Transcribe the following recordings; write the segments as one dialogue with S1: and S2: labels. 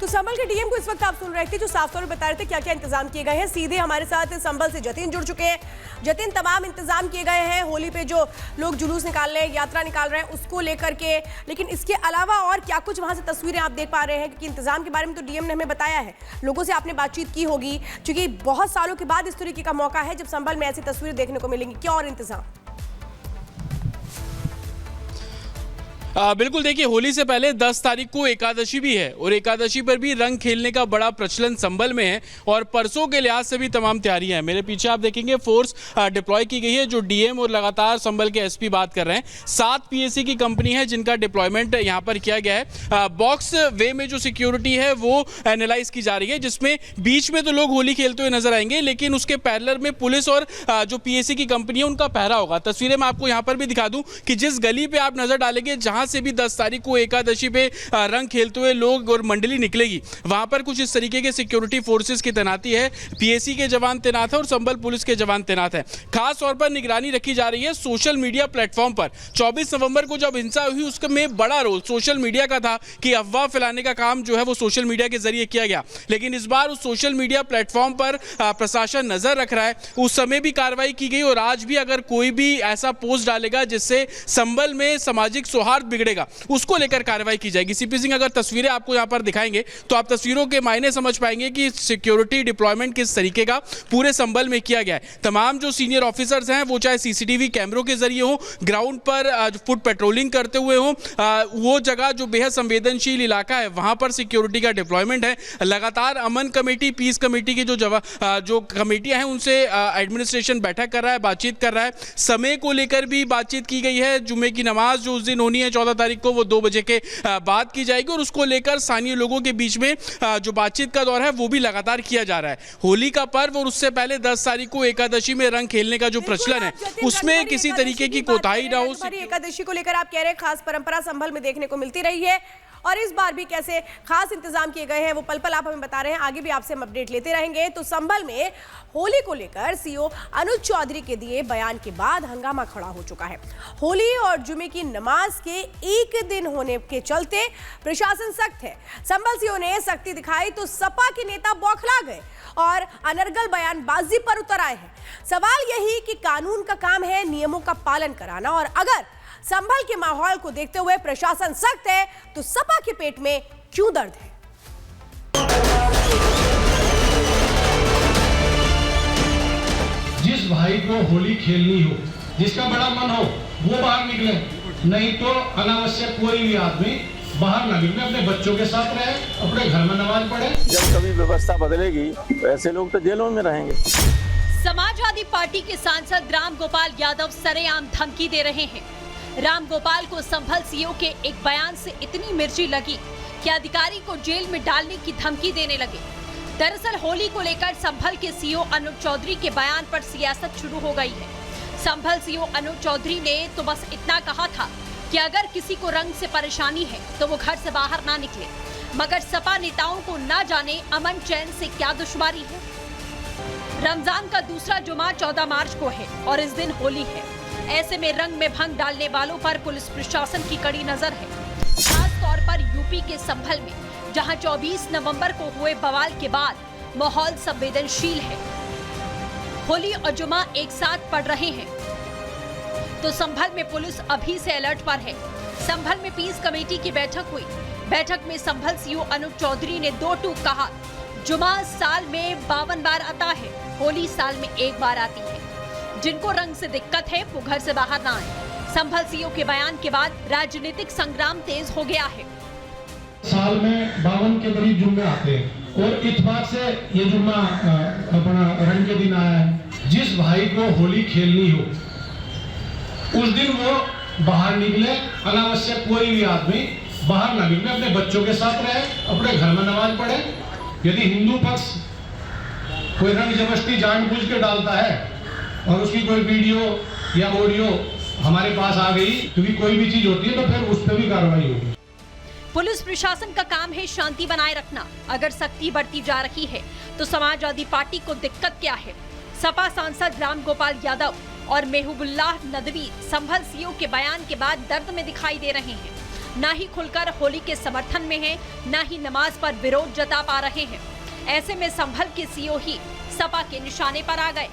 S1: तो संभल के डीएम को इस वक्त आप सुन रहे थे, जो साफ तौर पर बता रहे थे क्या क्या इंतजाम किए गए हैं। सीधे हमारे साथ संभल से जतिन जुड़ चुके हैं। जतिन, तमाम इंतजाम किए गए हैं होली पे जो लोग जुलूस निकाल रहे हैं, यात्रा निकाल रहे हैं, उसको लेकर के, लेकिन इसके अलावा और क्या कुछ वहां से तस्वीरें आप देख पा रहे हैं? क्योंकि इंतजाम के बारे में तो डीएम ने हमें बताया है, लोगों से आपने बातचीत की होगी, क्योंकि बहुत सालों के बाद इस तरीके का मौका है जब संभल में ऐसी तस्वीरें देखने को मिलेंगी। क्या और इंतजाम?
S2: बिल्कुल, देखिए होली से पहले 10 तारीख को एकादशी भी है और एकादशी पर भी रंग खेलने का बड़ा प्रचलन संभल में है और परसों के लिहाज से भी तमाम तैयारियां हैं। मेरे पीछे आप देखेंगे फोर्स डिप्लॉय की गई है, जो डीएम और लगातार संभल के एसपी बात कर रहे हैं। 7 पीएसी की कंपनी है जिनका डिप्लॉयमेंट यहां पर किया गया है। बॉक्स वे में जो सिक्योरिटी है वो एनालाइज की जा रही है, जिसमें बीच में तो लोग होली खेलते हुए नजर आएंगे, लेकिन उसके पैरेलल में पुलिस और जो पीएसी की कंपनी है उनका पहरा होगा। तस्वीरें मैं आपको यहाँ पर भी दिखा दूं कि जिस गली पे आप नजर डालेंगे, जहां से भी 10 तारीख को एकादशी पे रंग खेलते हुए लोग और मंडली निकलेगी, वहां पर कुछ इस तरीके के सिक्योरिटी फोर्सेस की तैनाती है। पीएसी के जवान तैनात है और संभल पुलिस के जवान तैनात है। खास तौर पर निगरानी रखी जा रही है सोशल मीडिया प्लेटफॉर्म पर। 24 नवंबर को जब हिंसा हुई, उसमें बड़ा रोल सोशल मीडिया का था कि अफवाह फैलाने का काम जो है वो सोशल मीडिया के जरिए किया गया, लेकिन इस बार उस सोशल मीडिया प्लेटफॉर्म पर प्रशासन नजर रख रहा है। उस समय भी कार्रवाई की गई और आज भी अगर कोई भी ऐसा पोस्ट डालेगा जिससे संभल में सामाजिक सौहार्द बिगड़ेगा, उसको लेकर कार्रवाई की जाएगी। सीपी सिंह अगर तस्वीरें आपको यहां पर दिखाएंगे तो आप तस्वीरों के मायने समझ पाएंगे कि सिक्योरिटी डिप्लॉयमेंट किस तरीके का पूरे संभल में किया गया है। तमाम जो सीनियर ऑफिसर्स हैं, वो चाहे सीसीटीवी कैमरों के जरिए हो, ग्राउंड पर फुट पेट्रोलिंग करते हुए हो, वो जगह जो बेहद संवेदनशील इलाका है वहां पर सिक्योरिटी का डिप्लॉयमेंट है। लगातार अमन कमेटी, पीस कमेटी की जो कमेटियां हैं उनसे एडमिनिस्ट्रेशन बैठक कर रहा है, बातचीत कर रहा है। समय को लेकर भी बातचीत की गई है। जुम्मे की नमाज जो उस दिन होनी है 14 तारीख को, वो 2 बजे के बाद की जाएगी और उसको लेकर स्थानीय लोगों के बीच में जो बातचीत का दौर है वो भी लगातार किया जा रहा है। होली का पर्व और उससे पहले 10 तारीख को एकादशी में रंग खेलने का जो प्रचलन है, उसमें किसी तरीके की कोताही ना हो।
S1: एकादशी को लेकर आप कह रहे हैं खास परंपरा संभल में देखने को मिलती रही है और इस बार भी कैसे खास इंतजाम किए गए हैं वो पल पल आप हमें बता रहे हैं। आगे भी आपसे हम अपडेट लेते रहेंगे। तो संभल में होली को लेकर सीओ अनुज चौधरी के दिए बयान के बाद हंगामा खड़ा हो चुका है। होली और जुमे की नमाज के एक दिन होने के चलते प्रशासन सख्त है। संभल सीओ ने सख्ती दिखाई तो सपा के नेता बौखला गए और अनर्गल बयानबाजी पर उतर आए हैं। सवाल यही कि कानून का काम है नियमों का पालन कराना, और अगर संभल के माहौल को देखते हुए प्रशासन सख्त है तो सपा के पेट में क्यों दर्द है?
S3: जिस भाई को होली खेलनी हो, जिसका बड़ा मन हो, वो बाहर निकले, नहीं तो अनावश्यक कोई भी आदमी बाहर ना निकले, अपने बच्चों के साथ रहे, अपने घर में नमाज पढ़े।
S4: जब कभी व्यवस्था बदलेगी तो ऐसे लोग तो जेलों में रहेंगे।
S5: समाजवादी पार्टी के सांसद राम गोपाल यादव सरेआम धमकी दे रहे हैं। राम गोपाल को संभल सीओ के एक बयान से इतनी मिर्ची लगी कि अधिकारी को जेल में डालने की धमकी देने लगे। दरअसल होली को लेकर संभल के सीओ अनुज चौधरी के बयान पर सियासत शुरू हो गई है। संभल सीओ अनुज चौधरी ने तो बस इतना कहा था कि अगर किसी को रंग से परेशानी है तो वो घर से बाहर ना निकले, मगर सपा नेताओं को ना जाने अमन चैन से क्या दुश्वारी है। रमजान का दूसरा जुमा 14 मार्च को है और इस दिन होली है। ऐसे में रंग में भंग डालने वालों पर पुलिस प्रशासन की कड़ी नजर है। खास तौर पर यूपी के संभल में, जहां 24 नवंबर को हुए बवाल के बाद माहौल संवेदनशील है। होली और जुमा एक साथ पड़ रहे हैं तो संभल में पुलिस अभी से अलर्ट पर है। संभल में पीस कमेटी की बैठक हुई। बैठक में संभल सीओ अनुज चौधरी ने 2 टूक कहा, जुमा साल में 52 बार आता है, होली साल में 1 बार आती है। जिनको रंग से दिक्कत है वो घर से बाहर ना आए। संभल सीओ के बयान के बाद राजनीतिक संग्राम तेज हो गया है।
S3: साल में 52 के करीब जुम्मे आते हैं और इत्तेफाक से ये जुम्मा अपना रंग के दिन आया है। जिस भाई को होली खेलनी हो, उस दिन वो बाहर निकले, अनावश्यक कोई भी आदमी बाहर ना निकले, अपने बच्चों के साथ रहे, अपने घर में नमाज पढ़े। यदि हिंदू पक्ष कोई रंग जबरदस्ती जानबूझ के डालता है और उसकी कोई वीडियो या ऑडियो हमारे पास आ गई, क्योंकि कोई भी चीज होती है तो फिर उस पर भी कार्रवाई होगी।
S5: पुलिस प्रशासन का काम है शांति बनाए रखना। अगर सख्ती बढ़ती जा रही है तो समाजवादी पार्टी को दिक्कत क्या है? सपा सांसद राम गोपाल यादव और मेहबूबुल्लाह नदवी संभल सीओ के बयान के बाद दर्द में दिखाई दे रहे हैं। ना ही खुलकर होली के समर्थन में हैं, ना ही नमाज पर विरोध जता पा रहे हैं। ऐसे में संभल के सीओ ही सपा के निशाने पर आ गए।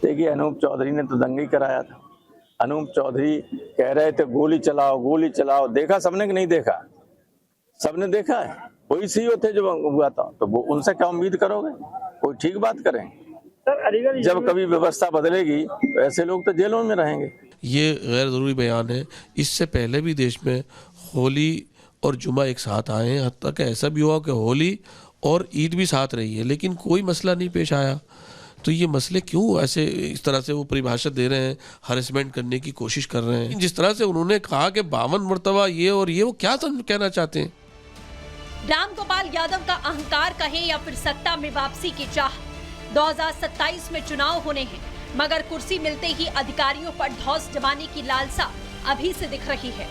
S4: देखिए, अनूप चौधरी ने तो दंगा ही कराया था। अनूप चौधरी कह रहे थे गोली चलाओ। देखा सबने कि नहीं देखा? सबने देखा है। कोई सीईओ थे जो हुआ था, तो वो उनसे क्या उम्मीद करोगे? कोई ठीक बात करें। जब कभी व्यवस्था बदलेगी तो ऐसे लोग तो जेलों में रहेंगे।
S6: ये गैर जरूरी बयान है। इससे पहले भी देश में होली और जुमा एक साथ आए हैं, हद तक ऐसा भी हुआ कि होली और ईद भी साथ रही है, लेकिन कोई मसला नहीं पेश आया। तो ये मसले क्यों ऐसे इस तरह से वो परिभाषा दे रहे हैं, हरेसमेंट करने की कोशिश कर रहे हैं? जिस तरह से उन्होंने कहा कि 52 मरतबा ये और ये, वो क्या कहना चाहते हैं?
S5: राम गोपाल यादव का अहंकार कहें या फिर सत्ता में वापसी की चाह, 2027 में चुनाव होने हैं, मगर कुर्सी मिलते ही अधिकारियों पर धौंस जमाने की लालसा अभी से दिख रही है।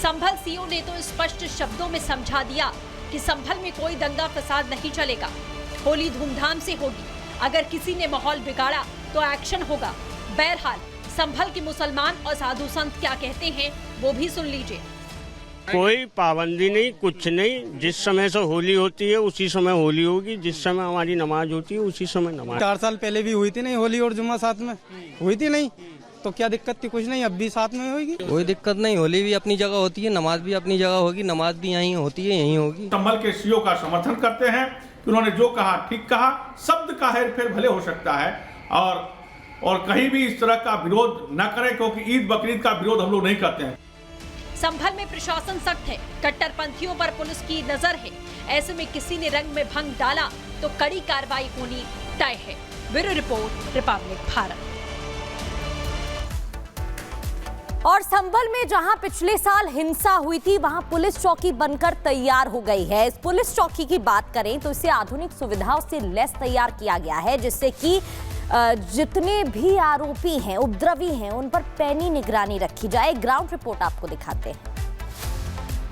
S5: संभल सीओ ने तो स्पष्ट शब्दों में समझा दिया कि संभल में कोई दंगा फसाद नहीं चलेगा, होली धूमधाम से होगी। अगर किसी ने माहौल बिगाड़ा तो एक्शन होगा। बहरहाल संभल के मुसलमान और साधु संत क्या कहते हैं वो भी सुन लीजिए।
S7: कोई पाबंदी नहीं, कुछ नहीं। जिस समय से होली होती है उसी समय होली होगी, जिस समय हमारी नमाज होती है उसी समय नमाज।
S8: 4 साल पहले भी हुई थी नहीं होली और जुम्मा साथ में हुई थी नहीं, तो क्या दिक्कत थी? कुछ नहीं, अब भी साथ में होगी।
S9: कोई दिक्कत नहीं, होली भी अपनी जगह होती है, नमाज भी अपनी जगह होगी, नमाज भी यहीं होती है, यहीं होगी।
S10: संभल के सीओ का समर्थन करते हैं कि उन्होंने जो कहा ठीक कहा। शब्द का हेरफेर भले हो सकता है और कहीं भी इस तरह का विरोध न करें, क्योंकि ईद बकरीद का विरोध हम लोग नहीं करते हैं।
S5: संभल में प्रशासन सख्त है, कट्टरपंथियों पर पुलिस की नजर है। ऐसे में किसी ने रंग में भंग डाला तो कड़ी कार्रवाई होनी तय है। Bureau report, Republic Bharat.
S11: और संभल में जहां पिछले साल हिंसा हुई थी, वहां पुलिस चौकी बनकर तैयार हो गई है। इस पुलिस चौकी की बात करें तो इसे आधुनिक सुविधाओं से लैस तैयार किया गया है, जिससे कि जितने भी आरोपी हैं, उपद्रवी हैं, उन पर पैनी निगरानी रखी जाए। ग्राउंड रिपोर्ट आपको दिखाते हैं।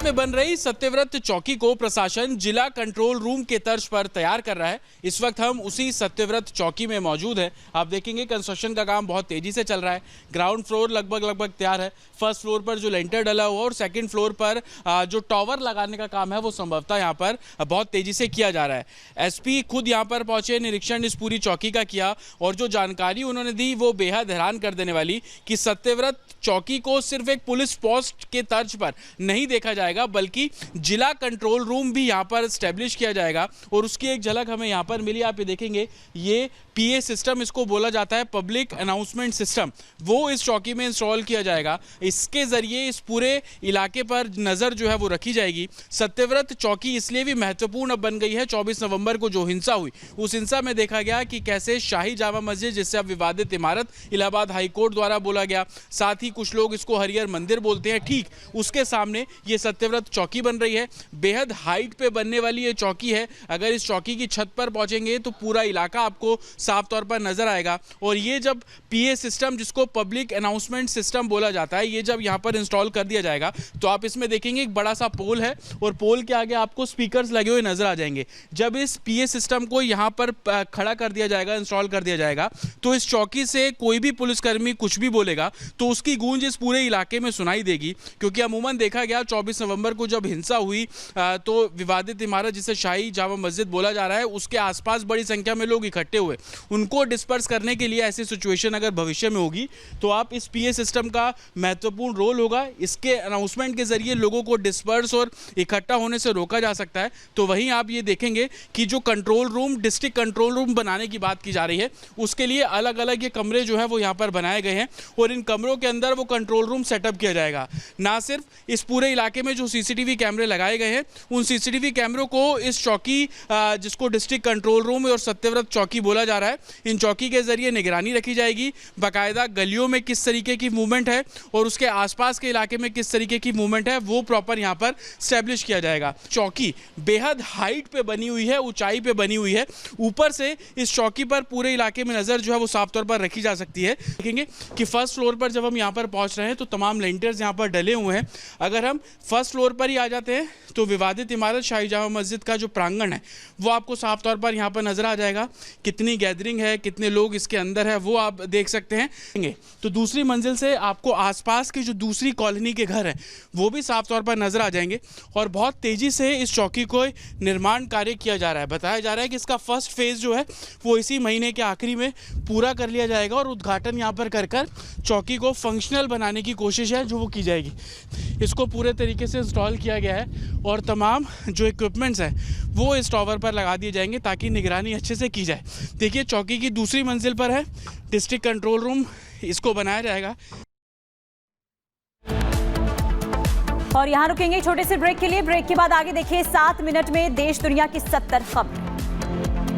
S2: में बन रही सत्यव्रत चौकी को प्रशासन जिला कंट्रोल रूम के तर्ज पर तैयार कर रहा है। इस वक्त हम उसी सत्यव्रत चौकी में मौजूद हैं। आप देखेंगे कंस्ट्रक्शन का काम बहुत तेजी से चल रहा है। ग्राउंड फ्लोर लगभग तैयार है। फर्स्ट फ्लोर पर जो लेंटर डला हुआ और सेकंड फ्लोर पर जो टॉवर लगाने का काम है वो संभवतः यहाँ पर बहुत तेजी से किया जा रहा है। एसपी खुद यहाँ पर पहुंचे, निरीक्षण इस पूरी चौकी का किया और जो जानकारी उन्होंने दी वो बेहद हैरान कर देने वाली कि सत्यव्रत चौकी को सिर्फ एक पुलिस पोस्ट के तर्ज पर नहीं देखा जाएगा, बल्कि जिला कंट्रोल रूम भी यहां पर एस्टेब्लिश किया जाएगा। और उसकी एक झलक हमें यहां पर मिली। आप ये देखेंगे, ये पीए सिस्टम इसको बोला जाता है, पब्लिक अनाउंसमेंट सिस्टम, वो इस चौकी में इंस्टॉल किया जाएगा। इसके जरिए इस पूरे इलाके पर नजर जो है वो रखी जाएगी। सत्यव्रत चौकी इसलिए भी महत्वपूर्ण बन गई है, 24 नवंबर को जो हिंसा हुई उस हिंसा में देखा गया कि कैसे शाही जामा मस्जिद, जिससे अब विवादित इमारत इलाहाबाद हाईकोर्ट द्वारा बोला गया, साथ ही कुछ लोग इसको हरियर मंदिर बोलते हैं, ठीक उसके सामने ये सत्यव्रत चौकी बन रही है। बेहद हाइट पे बनने वाली ये चौकी है। अगर इस चौकी की छत पर पहुंचेंगे तो पूरा इलाका आपको साफ तौर पर नजर आएगा। और ये जब पीए सिस्टम, जिसको पब्लिक अनाउंसमेंट सिस्टम बोला जाता है, ये जब यहाँ पर इंस्टॉल कर दिया जाएगा तो आप इसमें देखेंगे एक बड़ा सा पोल है और पोल के आगे आपको स्पीकर्स लगे हुए नजर आ जाएंगे। जब इस पीए सिस्टम को यहाँ पर खड़ा कर दिया जाएगा, इंस्टॉल कर दिया जाएगा, तो इस चौकी से कोई भी पुलिसकर्मी कुछ भी बोलेगा तो उसकी गूंज इस पूरे इलाके में सुनाई देगी। क्योंकि अमूमन देखा गया 24 नवंबर को जब हिंसा हुई तो विवादित इमारत, जिसे शाही जामा मस्जिद बोला जा रहा है, उसके आसपास बड़ी संख्या में लोग इकट्ठे हुए। उनको डिस्पर्स करने के लिए ऐसी सिचुएशन अगर भविष्य में होगी तो आप इस पीए सिस्टम का महत्वपूर्ण रोल होगा। इसके अनाउंसमेंट के जरिए लोगों को डिस्पर्स और इकट्ठा होने से रोका जा सकता है। तो वहीं आप ये देखेंगे कि जो control room, district control room बनाने की बात की जा रही है, उसके लिए अलग अलग ये कमरे जो है वो यहाँ पर बनाए गए हैं और इन कमरों के अंदर वो कंट्रोल रूम सेटअप किया जाएगा। ना सिर्फ इस पूरे इलाके में जो सीसीटीवी कैमरे लगाए गए हैं, उन सीसीटीवी कैमरों को इस चौकी, जिसको डिस्ट्रिक्ट कंट्रोल रूम और सत्यव्रत चौकी बोला जा रहा है, इन चौकी के जरिए निगरानी रखी जाएगी। बाकायदा गलियों में किस तरीके की मूवमेंट है और उसके आसपास के इलाके में किस तरीके की मूवमेंट है वो प्रॉपर यहाँ पर स्टैब्लिश किया जाएगा। चौकी बेहद हाइट पे बनी हुई है, ऊंचाई पे बनी हुई है। ऊपर से इस चौकी पर पूरे इलाके में नजर जो है वो साफ तौर पर रखी जा सकती है। देखेंगे कि फर्स्ट फ्लोर पर जब हम यहाँ पर पहुंच रहे हैं तो तमाम लेंटर्स यहाँ पर डले हुए हैं। अगर हम फर्स्ट फर्स्ट फ्लोर पर ही आ जाते हैं तो विवादित इमारत शाही जामा मस्जिद का जो प्रांगण है वो आपको साफ तौर पर यहाँ पर नजर आ जाएगा। कितनी गैदरिंग है, कितने लोग इसके अंदर है, वो आप देख सकते हैं। तो दूसरी मंजिल से आपको आसपास की जो दूसरी कॉलोनी के घर हैं वो भी साफ तौर पर नजर आ जाएंगे। और बहुत तेजी से इस चौकी को निर्माण कार्य किया जा रहा है। बताया जा रहा है कि इसका फर्स्ट फेज जो है वो इसी महीने के आखिरी में पूरा कर लिया जाएगा और उद्घाटन यहाँ पर कर चौकी को फंक्शनल बनाने की कोशिश है जो वो की जाएगी। इसको पूरे तरीके से इंस्टॉल किया गया है और तमाम जो इक्विपमेंट्स हैं वो इस टावर पर लगा दिए जाएंगे ताकि निगरानी अच्छे से की जाए। देखिए चौकी की दूसरी मंजिल पर है डिस्ट्रिक्ट कंट्रोल रूम, इसको बनाया जाएगा।
S11: और यहाँ रुकेंगे छोटे से ब्रेक के लिए। ब्रेक के बाद आगे देखिए 7 मिनट में देश दुनिया की 70 खबरें।